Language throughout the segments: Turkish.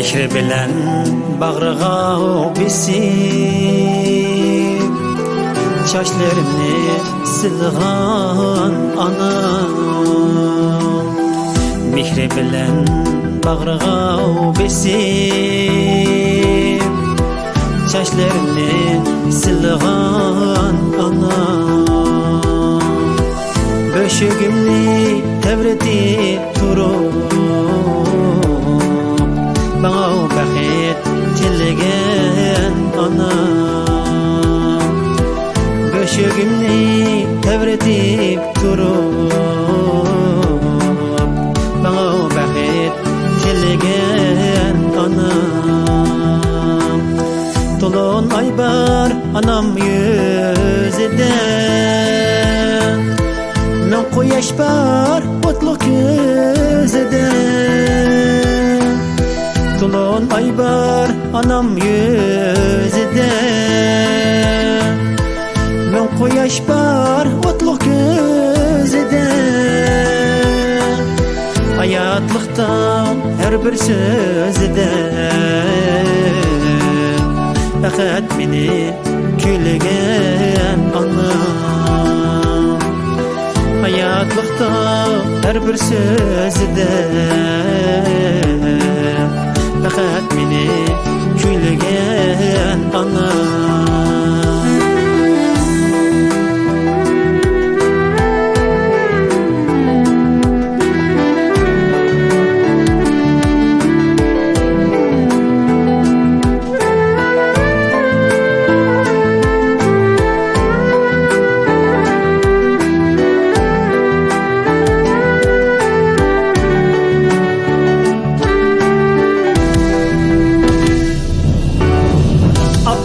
Mehri bilen bağrığa besip Çaşlarımni silgan anam Mehri bilen bağrığa besip Çaşlarımni silgan anam Böşüğümni tevretip turup Bana bəxit tilgen anam Böşüğümni tevretip turup Bana bəxit tilgen anam Dolun ay bar anam yüzüde Men koyaş bar otluk yüzüde Dolun ay bar anam yüzüde Men koyaş bar otluk yüzüde Hayatlıktan her bir sözüde Fakat beni külgen anam Hayatlıkta her bir sözüde Fakat beni külgen anam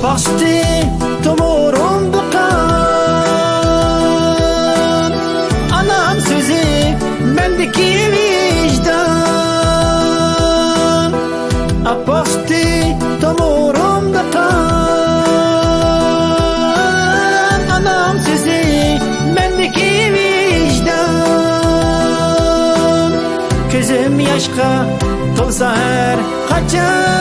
Bastı tomurum bukan Anam sözü bendeki vicdan Bastı tomurum bukan Anam sözü bendeki vicdan Gözüm yaşka tolsa her kaçan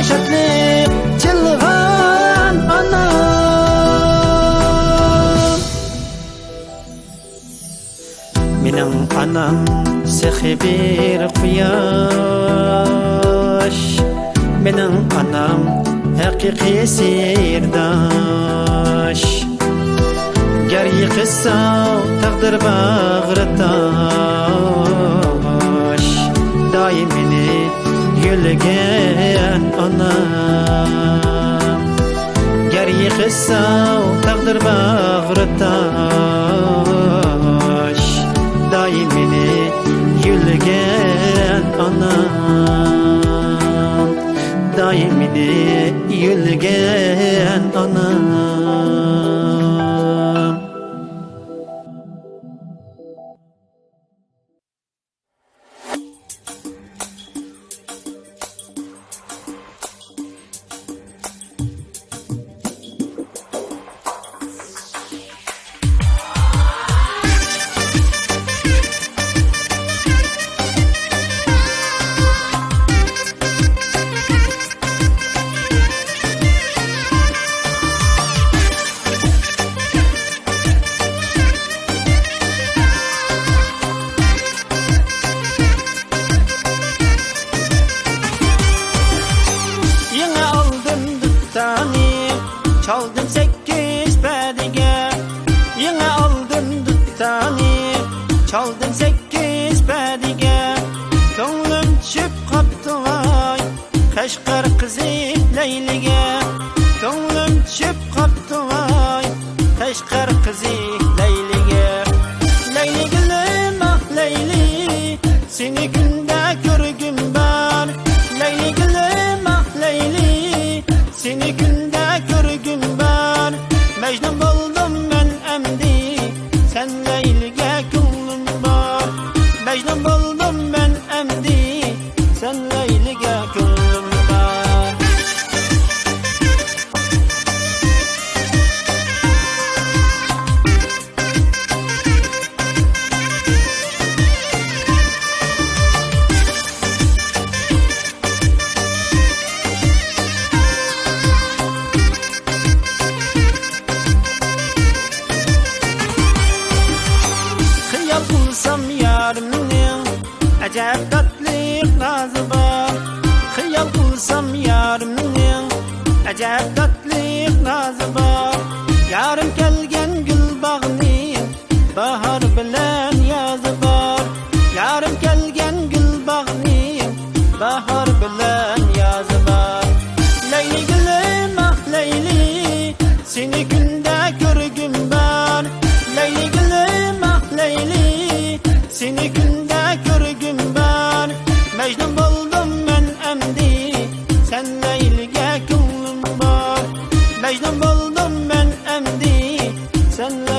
Şatlık çılgan anam Benim anam sehi bir kuyaş Benim anam hakiki sirdaş Ger yıkılsa takdir bağrıtaş Daimini gülgen anam Ger yıkılsa takdir bağrıtaş Daimini gülgen anam Daimini gülgen anam Çaldım 8 pediga Yine aldım duttani Çaldım 8 pediga Ko'nglim tushib qopti voy Qashqar qizi Layliga Ko'nglim tushib qopti voy Qashqar qizi Layliga Layligilim ah Layli Seni kunda ko'rgim bor Layligilim ah Layli Seni kunda ko'rgim bor Mecnun buldum ben emdi Sen Layliga ko'nglim bor Mecnun buldum ben emdi Sen Layliga ko'nglim bor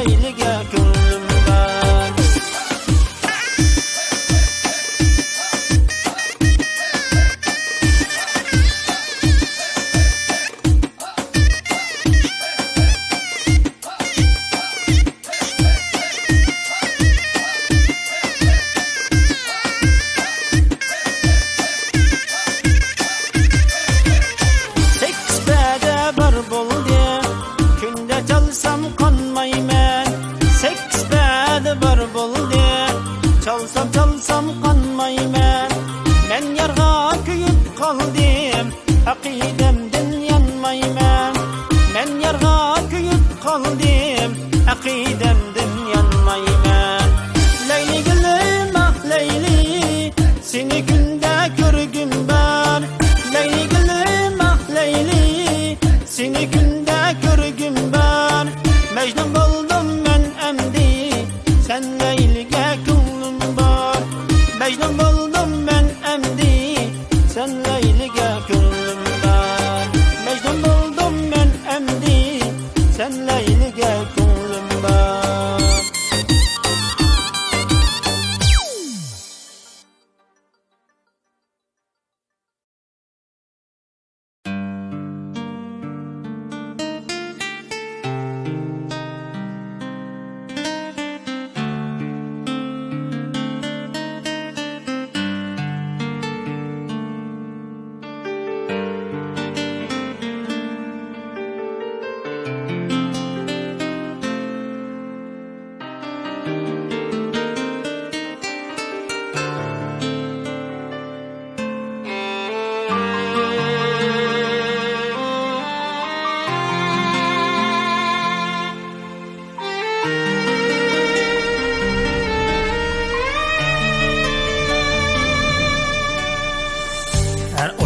Leyliga ko'nglim bor. Künde çalsam kanmayman, seksbedi bar bo'ldi. Çalsam kanmayman. Men yarga kuyib qoldim, aqidamdan yanmayman. Men yarga kuyib qoldim, aqidamdan yanmayman. Leyli gülüm ah Leyli, seni künde ko'rgim bor. Leyli gülüm ah Leyli, seni künde ko'rgim bor. Mecnun boldum men emdi, sen Leyliga ko'nglim bor. Mecnun boldum men emdi, sen Leyliga ko'nglim bor. Mecnun boldum men emdi, sen Leyliga ko'nglim bor.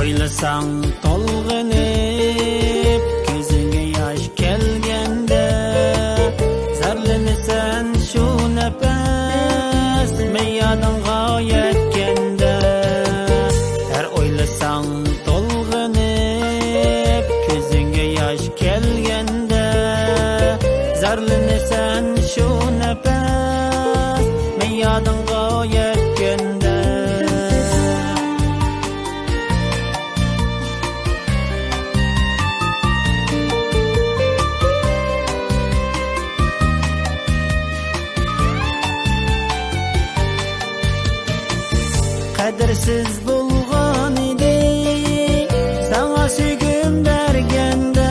Oylasang tolg'inib, ko'zingga yosh kelganda, zarlanasan shu nafas, meyodingga yetganda. Har o'ylasang tolg'inib, ko'zingga yosh kelganda, zarlanasan shu nafas, meyodingga yetganda. Kadersiz bulgan idi, sana sugum bergende.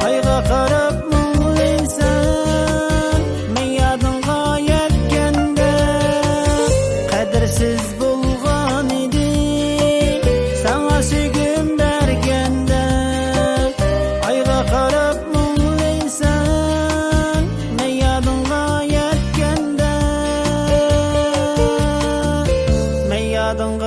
Ayga qarab muğlaysan, meyadınga yetgende. Kadersiz bulgan idi, sana sugum bergende. Ayga qarab muğlaysan, meyadınga yetgende. Meyadınga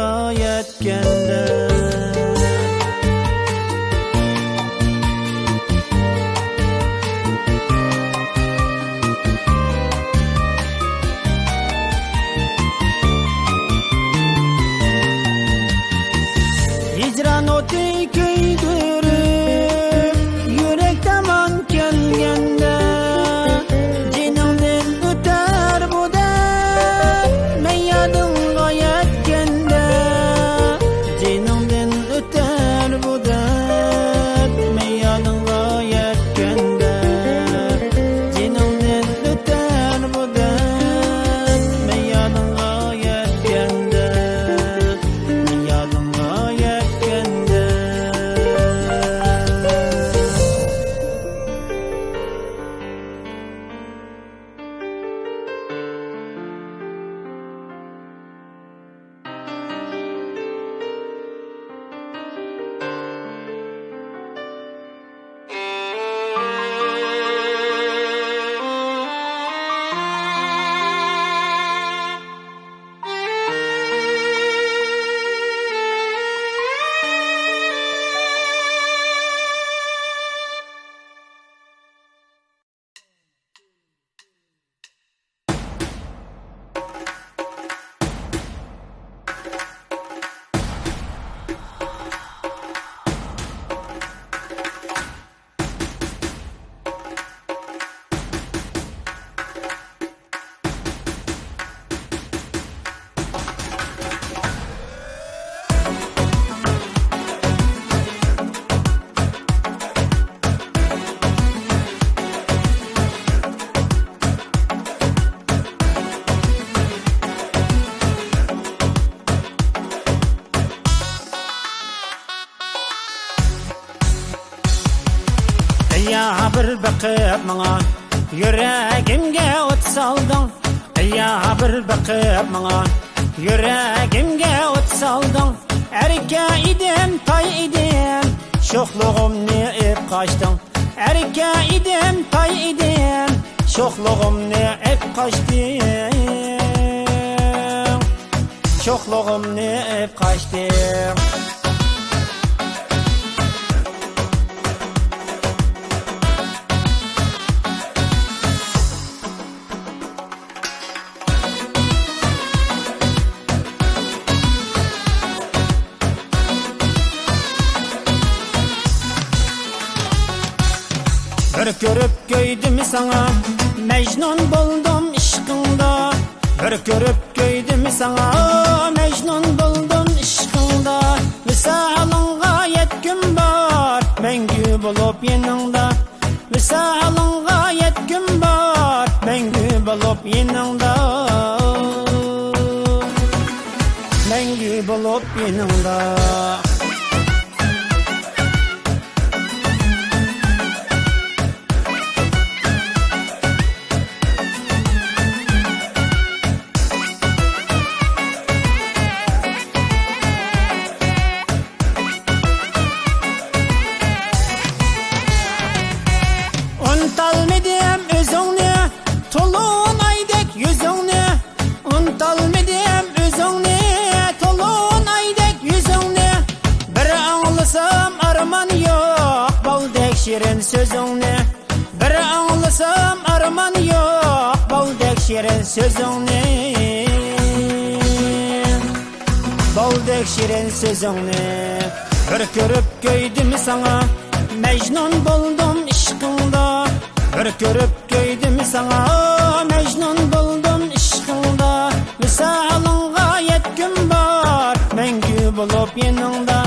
bakıp bana, yüreğimge ot saldın. Ya bir bakıp bana, yüreğimge ot saldın. Erke idim, tay idim, şoxluğumni ip kaçtın. Erke idim, tay idim, şoxluğumni ip kaçtın. Şoxluğumni ip kaçtın. Bir görüp göydüm sana, Mecnun buldum aşkında. Bir görüp göydüm sana, Mecnun buldum aşkında. Visalınga yetkim var, mengü bulup yanında. Visalınga yetkim var, mengü bulup yanında. Mengü bulup yanında. Unutamadım özünü, tolun aydek yüzünü. Unutamadım özünü, tolun aydek yüzünü. Bir anlasam arman yok, baldek şirin sözünü. Bir anlasam arman yok, baldek şirin sözünü. Baldek şirin sözünü. Bir görüp göydüm sana, Mecnun buldum aşkında. Bir görüp göydüm sana, Mecnun buldum aşkında. Visalınga yetkim var, mengü bulup yanında.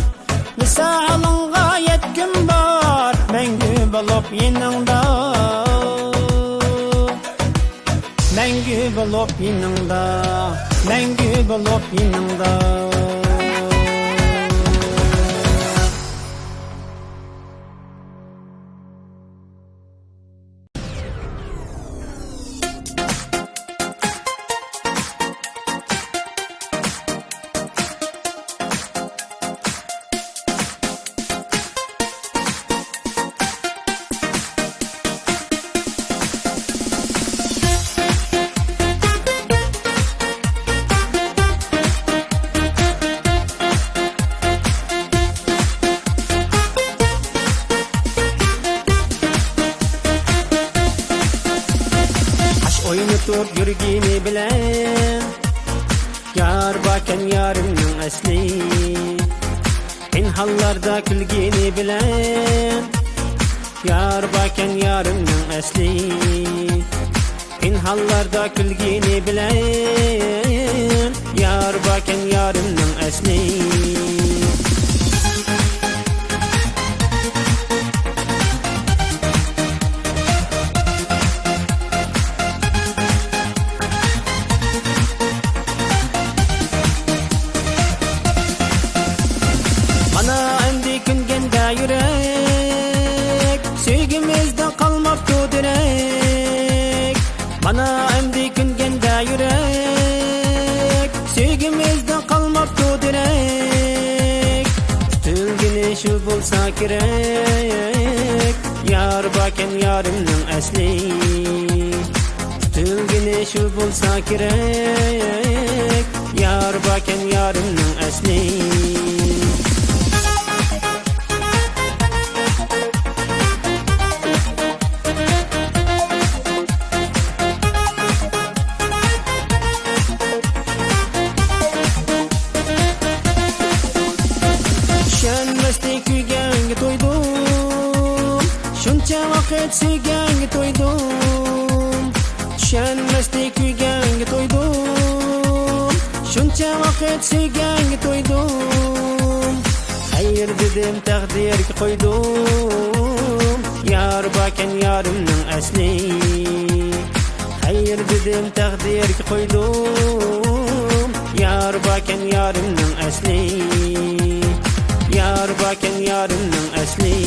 Visalınga yetkim var, mengü bulup yanında. Mengü bulup yanında. Mengü bulup yanında. Oyunutup yürgini bilen, yar baken yarımның asli. Pinhallarda külgini bilen, yar baken yarımның asli. Pinhallarda külgini bilen, yar baken yarımның asli. Yürek, sevgimizden kalmaptı direk. Bana emdi küngende yürek, sevgimizden kalmaptı direk. Tülgini şu bulsa gerek, yar baken yarımның asli. Tülgini şu bulsa gerek, yar baken yarımның asli. Şuncha vaqt sevganga to'ydim, tushunmasdek kuyganga to'ydim. Shuncha vaqt sevganga to'ydim, xayr dedim taqdirga qo'ydim. Yar baken yarimning asli, xayr dedim taqdirga qo'ydim. Yar baken yarimning asli, yar baken yarimning asli.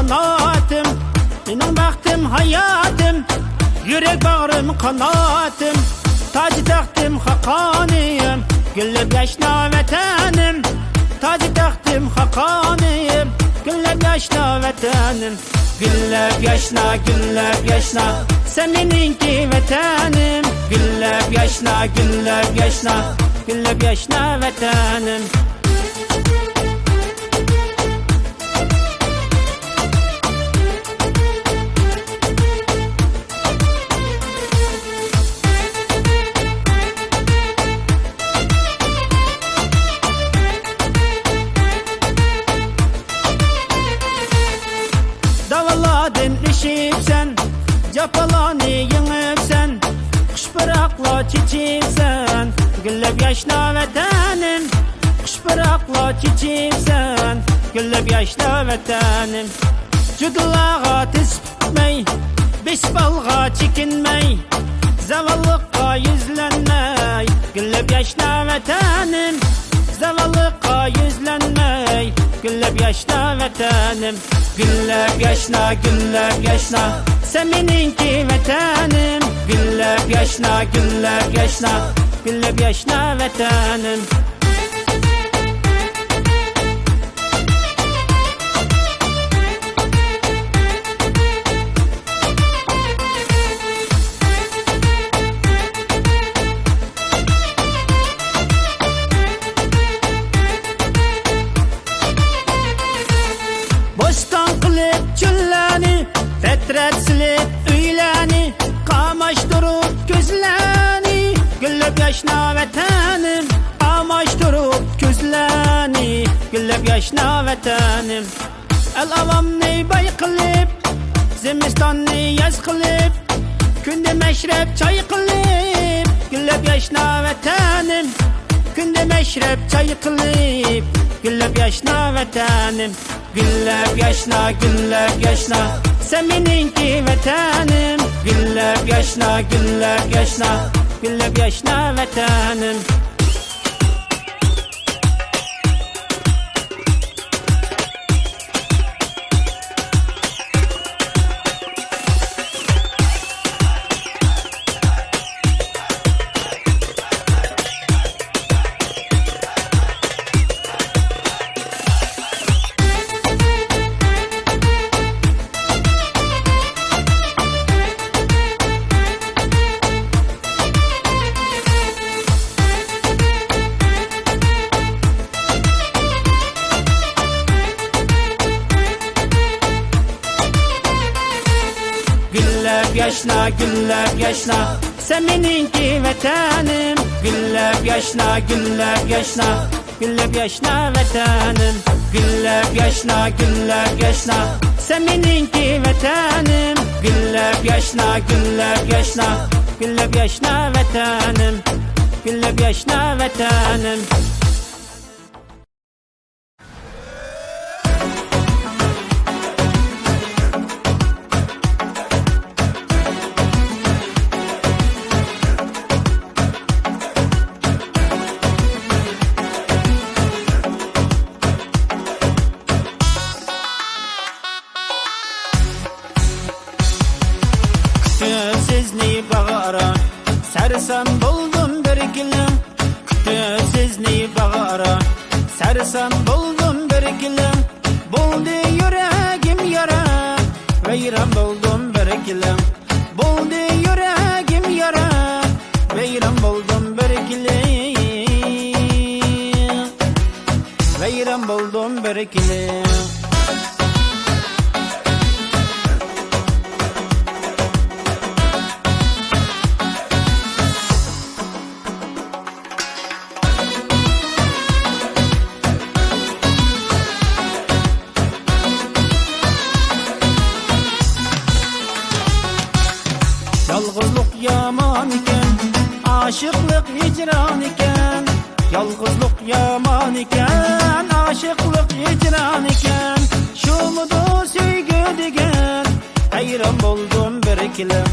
kanatım, benim baktım hayatım, yürek bağrım kanatım, tacı taktım hakaniyim, güllep yaşna vatanım, tacı taktım hakaniyim, güllep yaşna vatanım. Güllep yaşna, güllep yaşna, sen beninki vatanım. Güllep yaşna, güllep yaşna, güllep yaşna vatanım. Davaladın işipsen, capalanı yığıpsen, kuş bırakla çiçipsen, güllep yaşna vatanım. Kuş bırakla çiçipsen, güllep yaşna vatanım. Cudulağa tispitmey, bisbalga çekinmey, zavallıkka yüzlenmey, güllep yaşna vatanım. Zavallıkka yüzlenmey, güllep yaşna vatanım. Güllep yaşna, güllep yaşna, sen beninki vatanım. Güllep yaşna, güllep yaşna, güllep yaşna vatanım. Bostan kılıp çölleni, fetret silip üyleni, kamaştırıp gözleni, güllep yaşna vatanım. Kamaştırıp gözleni, güllep yaşna vatanım. El avamni bay kılıp, zimistanni yaz kılıp, günde meşrep çay kılıp, güllep yaşna vatanım. Günde meşrep çay kılıp, güllep yaşna vatanım. Güllep yaşna, güllep yaşna, sen beninki vatanım. Güllep yaşna, güllep yaşna, güllep yaşna vatanım. Güllep yaşna, güllep yaşna, sen beninki vatanım. Güllep yaşna, güllep yaşna, güllep yaşna vatanım. Güllep yaşna, güllep yaşna, sen beninki vatanım. Güllep yaşna, güllep yaşna, güllep yaşna vatanım. Güllep yaşna vatanım. Sizni bağıra, sersem buldum bir gülüm. Kütü sizni bağıra, sersem buldum bir gülüm. Buldu yüreğim yara, veyran buldum bir gülüm. Buldu yüreğim yara, veyran buldum bir gülüm. Veyran buldum bir gülüm. Yalgızlık yaman iken, aşıklık hicran iken. Yalgızlık yaman iken, aşıklık hicran iken. Şu mudu söygü degen, hayran buldum bir ikilem.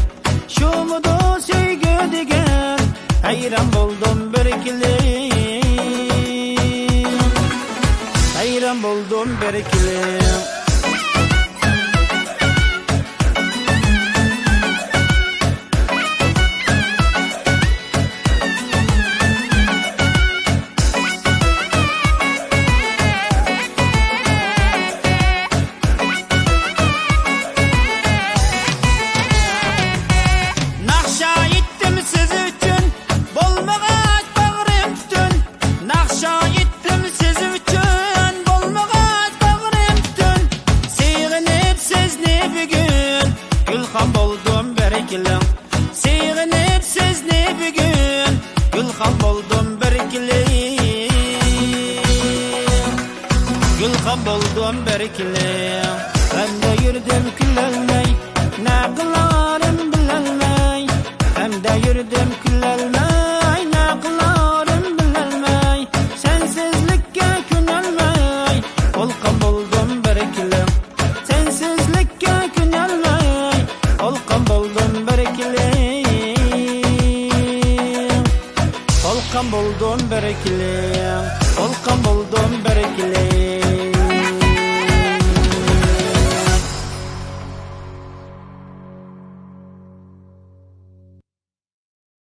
Şu mudu söygü degen, hayran buldum bir ikilem. Hayran buldum bir ikilem. berkili. Ben de yürüdüm küllelmey, ne kılarım bilelmey. Hem de yürüdüm küllelmey, ne kılarım bilelmey. Sensizlikке künelmey, olkan buldum berkili. Sensizlikке künelmey, olkan buldum berkili. Olkan buldum berkili, olkan buldum berkili.